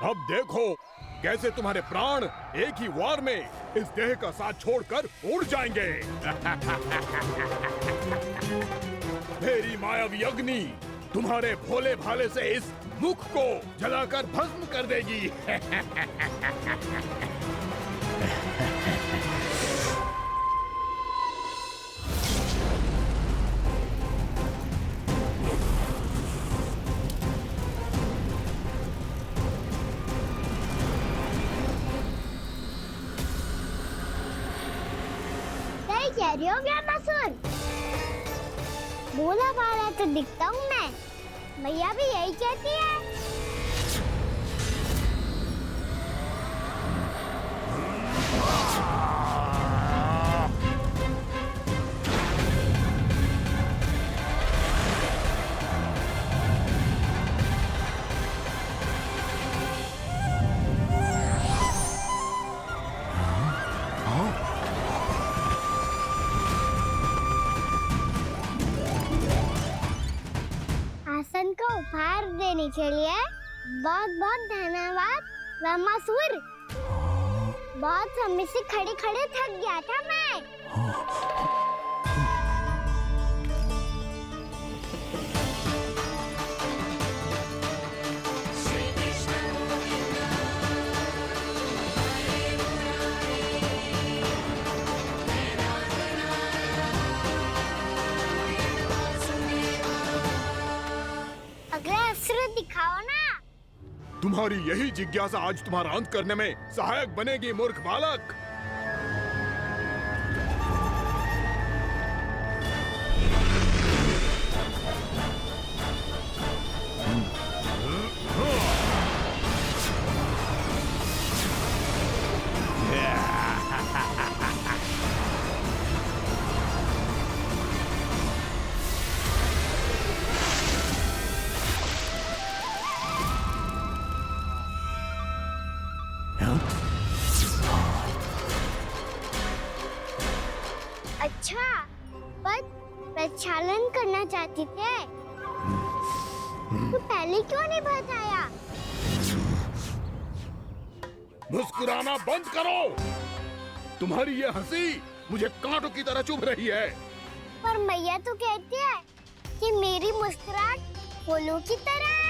अब देखो कैसे तुम्हारे प्राण एक ही वार में इस देह का साथ छोड़कर उड़ जाएंगे। मेरी मायावी अग्नि तुम्हारे भोले भाले से इस मुख को जलाकर भस्म कर देगी। कह रही हो व्यापासुर? भोला भाला तो दिखता हूँ मैं, मैया भी यही कहती है। आसन को उपहार देने के लिए बहुत बहुत धन्यवाद व्यापासुर। बहुत समय से खड़े खड़े थक गया था मैं। अगला अस्त्र दिखाओ ना। तुम्हारी यही जिज्ञासा आज तुम्हारा अंत करने में सहायक बनेगी मूर्ख बालक। अच्छा, पर प्रक्षालन करना चाहती थे तो पहले क्यों नहीं बताया? मुस्कुराना बंद करो। तुम्हारी ये हंसी मुझे कांटों की तरह चुभ रही है। पर मैया तो कहती है कि मेरी मुस्कुराहट फूलों की तरह है।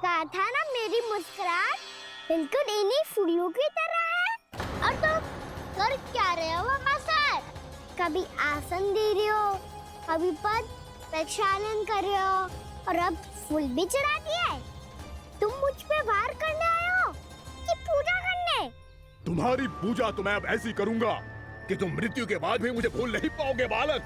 कहा था ना मेरी मुस्कुराहट बिल्कुल इन्हीं फूलों की तरह है। और तुम कर क्या रहे हो व्यापासुर? कभी आसन दे रहे हो, कभी पद प्रक्षालन कर रहे हो और अब फूल भी चढ़ा दिए। तुम मुझ पे वार करने आए हो कि पूजा करने? तुम्हारी पूजा तो मैं अब ऐसी करूंगा कि तुम मृत्यु के बाद भी मुझे भूल नहीं पाओगे बालक।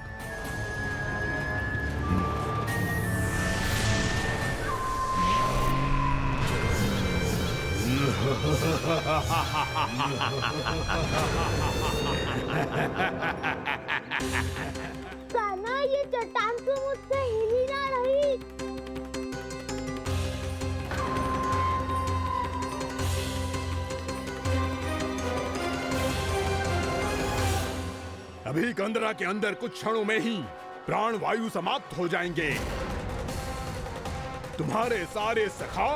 कान्हा, ये चट्टान तो मुझसे हिल ही ना रही। अभी कंदरा के अंदर कुछ क्षणों में ही प्राण वायु समाप्त हो जाएंगे। तुम्हारे सारे सखा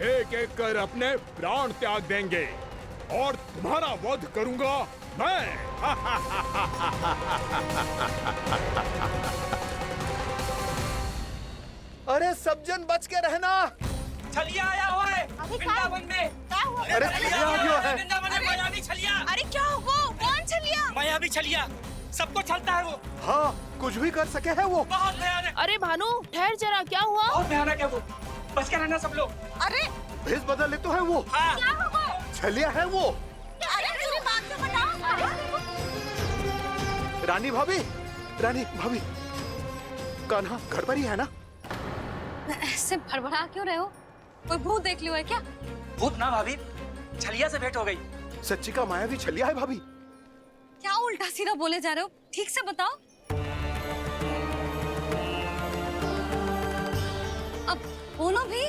एक एक कर अपने प्राण त्याग देंगे और तुम्हारा वध करूंगा मैं। अरे सब जन बच के रहना। छलिया आया हुआ है वृंदावन में। क्या हुआ? अरे छलिया आ गया है। वृंदावन में मायावी छलिया। अरे क्या हुआ? कौन छलिया? मायावी छलिया सबको छलता है वो। हाँ, कुछ भी कर सके है वो। बहुत भयानक। अरे भानु, ठहर जरा, क्या हुआ? बहुत भयानक है वो। बच के रहना सब लोग। अरे भेष बदल ले तो है वो। हाँ। क्या हुआ? छलिया है वो। अरे मेरी बात तो बताओ। रानी भाभी, रानी भाभी, कान्हा घर पर ही है ना? ऐसे भड़बड़ा क्यों रहे हो? कोई भूत देख लियो है क्या? भूत ना भाभी, छलिया से भेंट हो गई। सच्ची का मायावी छलिया है भाभी। क्या उल्टा सीधा बोले जा रहे हो? ठीक से बताओ। अब बोलो भी।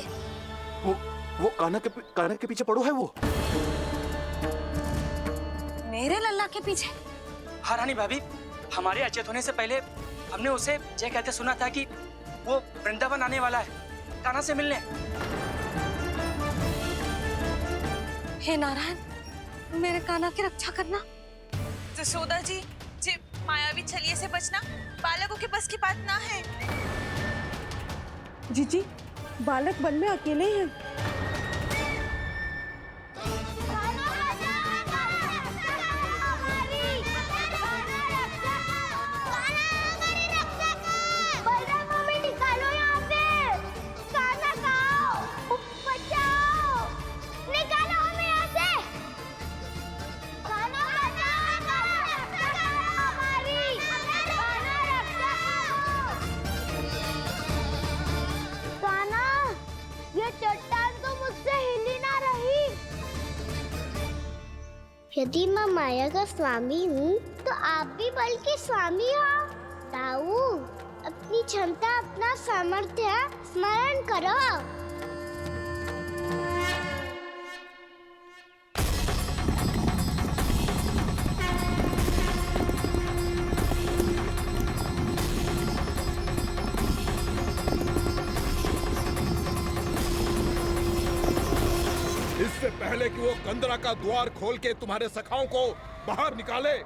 वो कान्हा के पीछे पड़ो है वो। मेरे लल्ला के पीछे? हाँ रानी भाभी, हमारे अचेत होने से पहले हमने उसे ये कहते सुना था कि वो वृंदावन आने वाला है कान्हा से मिलने। हे नारायण, मेरे कान्हा की रक्षा करना। जसोदा जी, जे मायावी छलिए से बचना बालकों के बस की बात ना है। जीजी, बालक वन में अकेले हैं। यदि मैं माया का स्वामी हूँ तो आप भी बल के स्वामी हो। ताऊ, अपनी क्षमता, अपना सामर्थ्य स्मरण करो। इससे पहले कि वो कंदरा का द्वार खोल के तुम्हारे सखाओं को बाहर निकाले,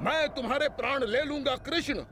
मैं तुम्हारे प्राण ले लूंगा कृष्ण।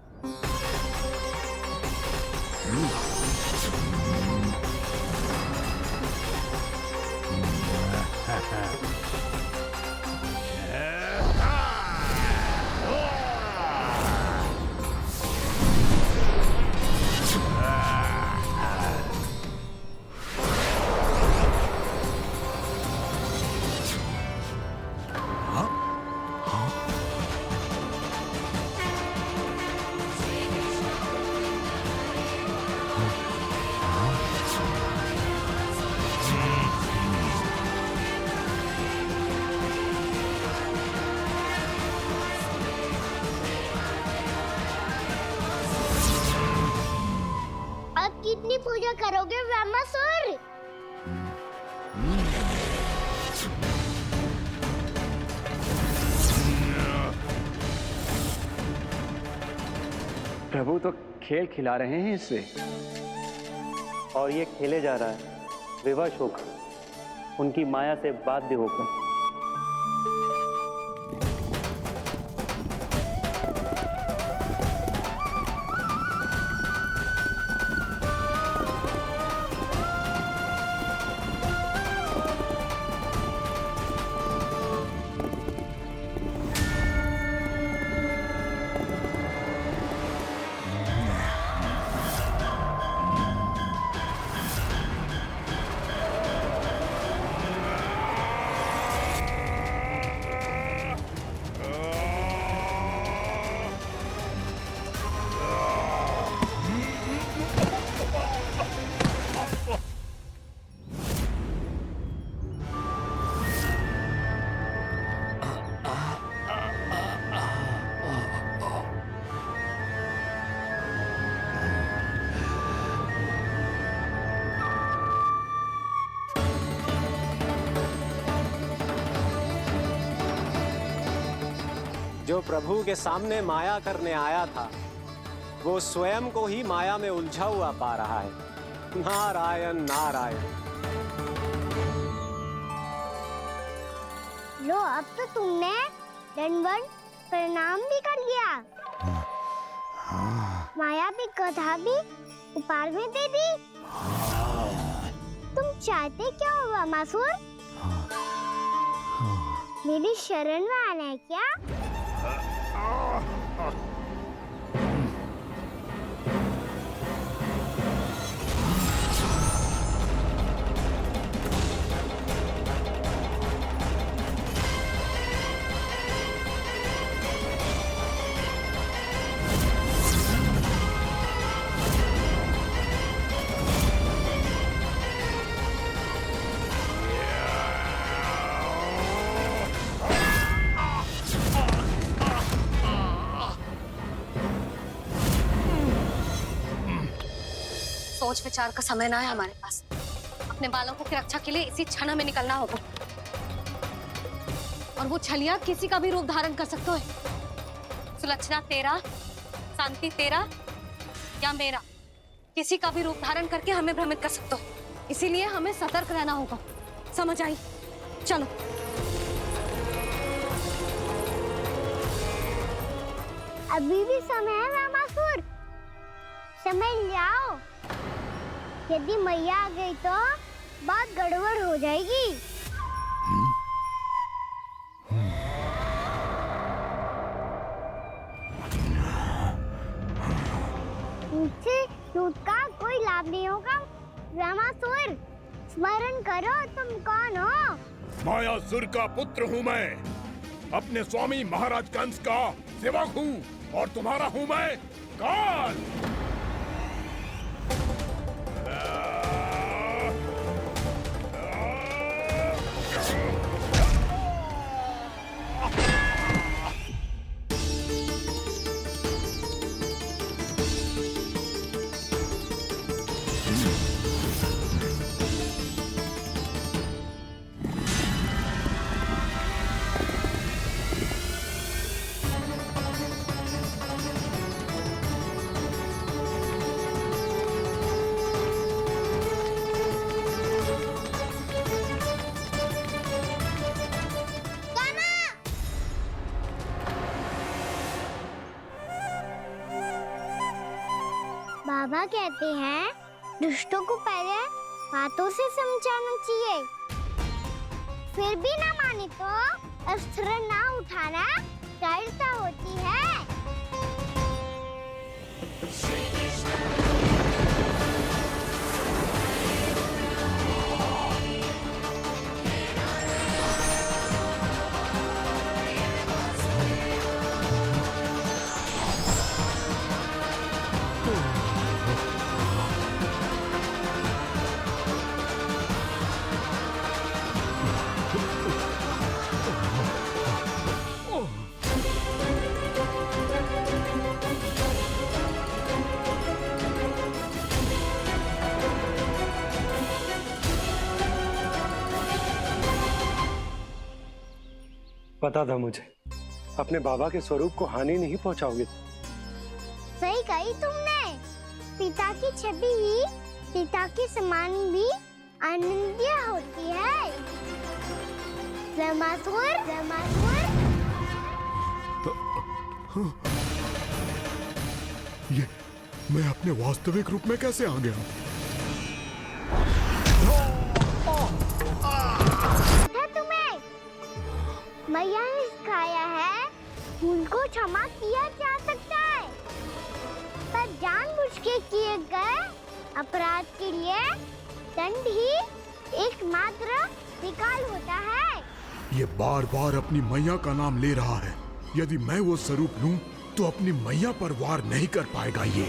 कितनी पूजा करोगे ब्रह्मासुर? प्रभु तो खेल खिला रहे हैं इससे, और ये खेले जा रहा है विवश होकर, उनकी माया से बाध्य होकर। जो प्रभु के सामने माया करने आया था, वो स्वयं को ही माया में उलझा हुआ पा रहा है। नारायण नारायण। लो, अब तो तुमने दंडवत प्रणाम भी कर लिया, माया भी कथा भी उपहार में दे दी। तुम चाहते क्या हो ब्रह्मासुर? मेरी शरण में आना है क्या? सोच विचार का समय ना है हमारे पास। अपने बालकों की रक्षा के लिए इसी क्षण हमें निकलना होगा। और वो छलिया किसी का भी रूप धारण कर सकते है। सुलक्षणा तेरा, शांति तेरा या मेरा, किसी का भी रूप धारण करके हमें भ्रमित कर सकते हो। इसीलिए हमें सतर्क रहना होगा। समझ आई? चलो। अभी भी समय है रामासुर, समझ जाओ। यदि मैया आ गई तो बात गड़बड़ हो जाएगी। मुझसे झूठ का कोई लाभ नहीं होगा। रामासुर, स्मरण करो तुम कौन हो। मायासुर का पुत्र हूँ मैं, अपने स्वामी महाराज कंस का सेवक हूँ, और तुम्हारा हूँ मैं काल। बाबा कहते हैं दुष्टों को पहले बातों से समझाना चाहिए, फिर भी ना माने तो अस्त्र ना उठाना कायरता होती है। पता था मुझे, अपने बाबा के स्वरूप को हानि नहीं पहुंचाओगे। सही कही तुमने। पिता की छवि ही पिता के समान भी आनंदीय होती है। रामासुर, रामासुर। ये मैं अपने वास्तविक रूप में कैसे आ गया? मैया ने सिखाया है भूल को क्षमा किया जा सकता है, पर जानबूझ के किए गए अपराध के लिए दंड ही एकमात्र विकल्प होता है। ये बार बार अपनी मैया का नाम ले रहा है। यदि मैं वो स्वरूप लूं तो अपनी मैया पर वार नहीं कर पाएगा ये।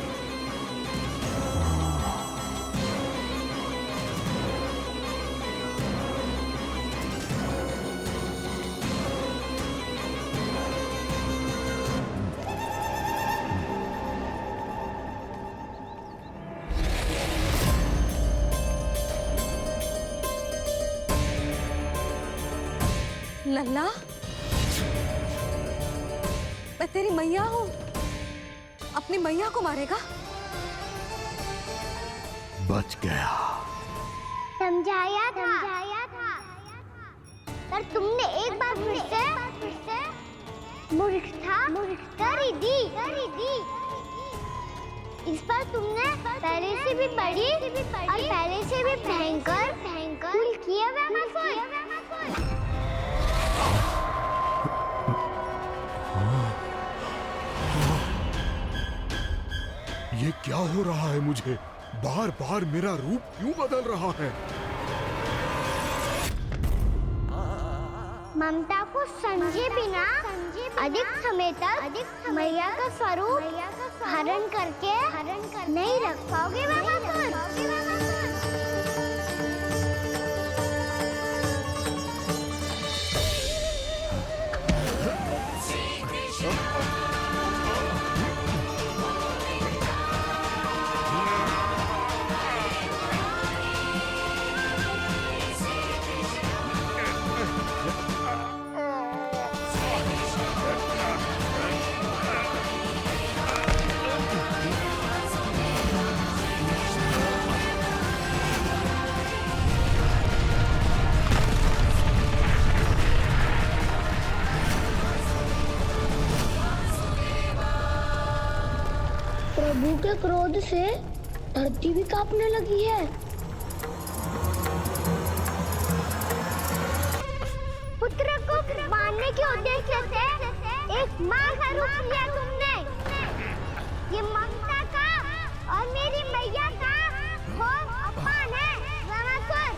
लल्ला, मैं तेरी मैया हूँ, अपनी मैया को मारेगा? बच गया। समझाया था, पर तुमने एक बार फिर से मूर्खता कर ही दी। इस पर तुमने पहले से भी बड़ी और पहले से भी भयंकर भूल किया रामासुर। ये क्या हो रहा है मुझे? बार बार मेरा रूप क्यों बदल रहा है? ममता को समझे बिना अधिक समय तक मैया का स्वरूप हरण करके नहीं रख पाओगे रामासुर। प्रभु के क्रोध से धरती भी कांपने लगी है। पुत्र को मारने के उद्देश्य से एक माँ का रूप लिया तुमने। ये ममता का और मेरी मैया का घोर अपमान है रामासुर।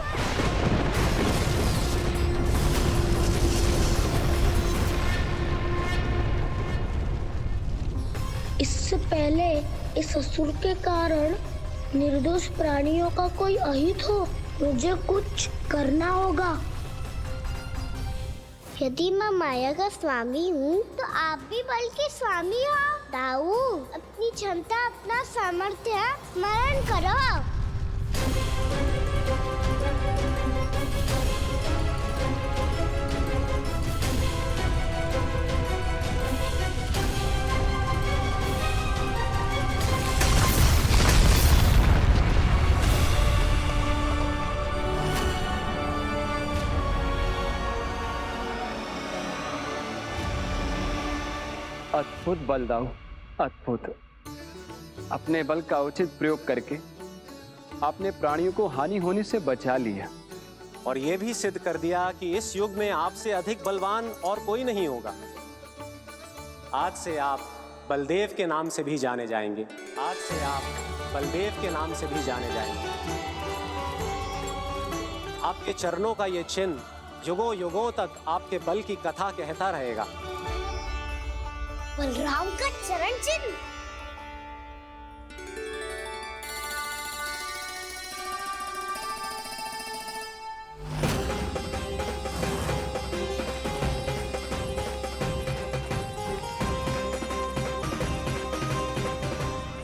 इससे पहले इस असुर के कारण निर्दोष प्राणियों का कोई अहित हो, मुझे कुछ करना होगा। यदि मैं माया का स्वामी हूँ तो आप भी बल के स्वामी हो। दाऊ, अपनी क्षमता अपना सामर्थ्य स्मरण करो। अद्भुत बल दाऊ, अद्भुत। अपने बल का उचित प्रयोग करके आपने प्राणियों को हानि होने से बचा लिया और ये भी सिद्ध कर दिया कि इस युग में आपसे अधिक बलवान और कोई नहीं होगा। आज से आप बलदेव के नाम से भी जाने जाएंगे। आज से आप बलदेव के नाम से भी जाने जाएंगे। आपके चरणों का ये चिन्ह युगों युगों तक आपके बल की कथा कहता रहेगा। बलराम का चरण चिन्ह।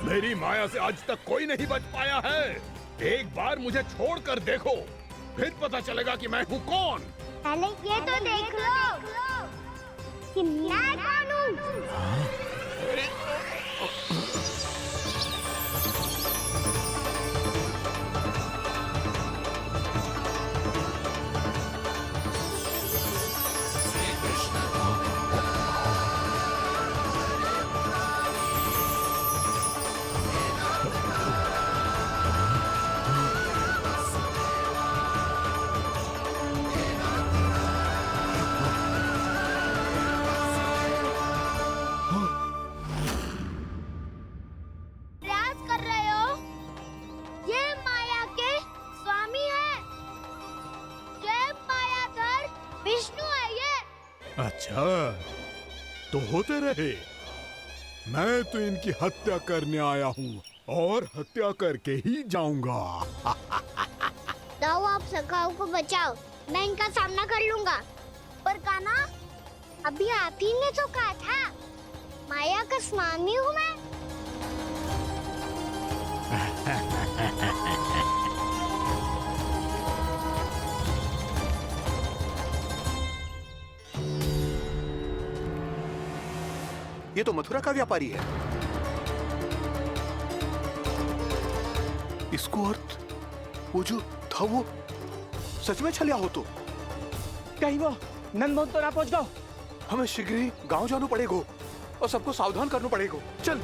मेरी माया से आज तक कोई नहीं बच पाया है। एक बार मुझे छोड़कर देखो, फिर पता चलेगा कि मैं हूँ कौन। पहले ये तो देख लो कि मैं कौन हूँ। अच्छा, तो होते रहे। मैं तो इनकी हत्या करने आया हूँ और हत्या करके ही जाऊंगा। दाऊ, आप सखाओ को बचाओ, मैं इनका सामना कर लूंगा। पर कान्हा, अभी आप ही ने तो कहा था माया का स्वामी हूँ मैं। ये तो मथुरा का व्यापारी है। इसको अर्थ वो जो था वो सच में छलिया हो तो कहीं वो नंदमोहन तो ना पहुंच गओ। हमें शीघ्र ही गांव जाना पड़ेगा और सबको सावधान करना पड़ेगा। चल।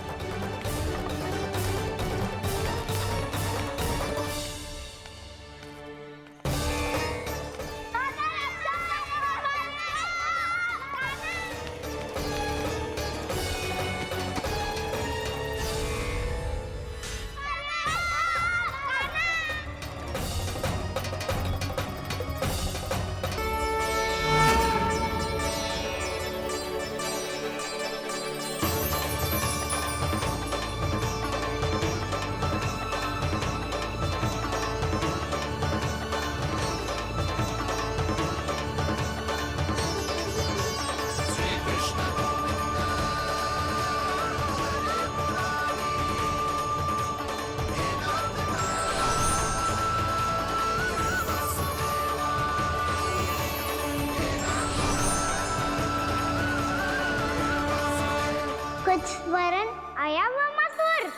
कुछ वरन आया वामासुर।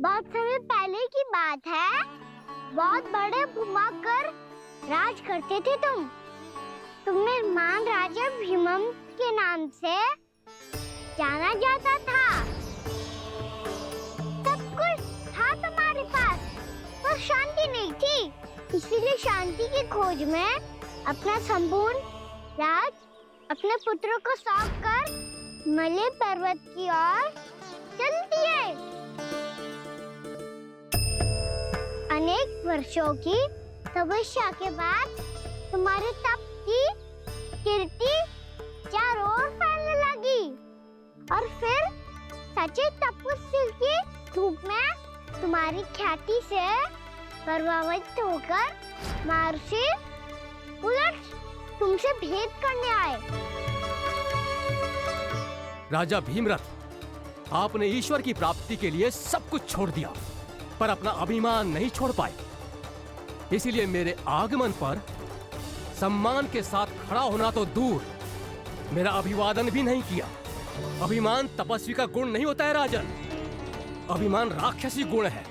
बहुत समय पहले की बात है। बहुत बड़े भूमाकर राज करते थे तुम तुम्हें महान राजा भीमम के नाम से जाना जाता था। सब कुछ था तुम्हारे पास, पर शांति नहीं थी। इसीलिए शांति की खोज में अपना संपूर्ण राज अपने पुत्रों को सौंप कर मलय पर्वत की ओर चल दिए। अनेक वर्षों की तपस्या के बाद तुम्हारे तप की कीर्ति चारों ओर फैलने लगी और फिर सच्चे तपस्वी की धूप में तुम्हारी ख्याति से प्रभावित होकर महर्षि उलट तुमसे भेंट करने आए। राजा भीमरथ, आपने ईश्वर की प्राप्ति के लिए सब कुछ छोड़ दिया, पर अपना अभिमान नहीं छोड़ पाए। इसीलिए मेरे आगमन पर सम्मान के साथ खड़ा होना तो दूर, मेरा अभिवादन भी नहीं किया। अभिमान तपस्वी का गुण नहीं होता है राजन, अभिमान राक्षसी गुण है।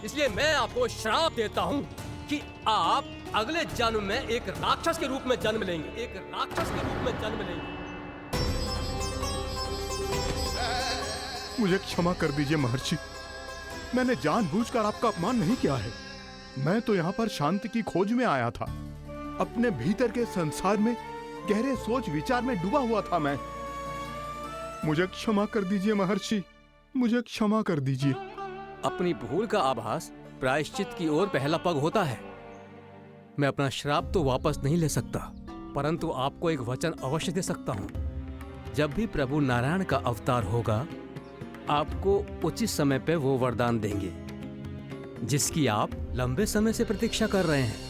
इसलिए मैं आपको श्राप देता हूं कि आप अगले जन्म में एक राक्षस के रूप में जन्म लेंगे, एक राक्षस के रूप में जन्म लेंगे। मुझे क्षमा कर दीजिए महर्षि, मैंने जानबूझकर आपका अपमान नहीं किया है। मैं तो यहाँ पर शांति की खोज में आया था। अपने भीतर के संसार में गहरे सोच विचार में डूबा हुआ था मैं। मुझे क्षमा कर दीजिए महर्षि, मुझे क्षमा कर दीजिए। अपनी भूल का आभास प्रायश्चित की ओर पहला पग होता है। मैं अपना श्राप तो वापस नहीं ले सकता, परंतु आपको एक वचन अवश्य दे सकता हूँ। जब भी प्रभु नारायण का अवतार होगा, आपको उचित समय पे वो वरदान देंगे जिसकी आप लंबे समय से प्रतीक्षा कर रहे हैं।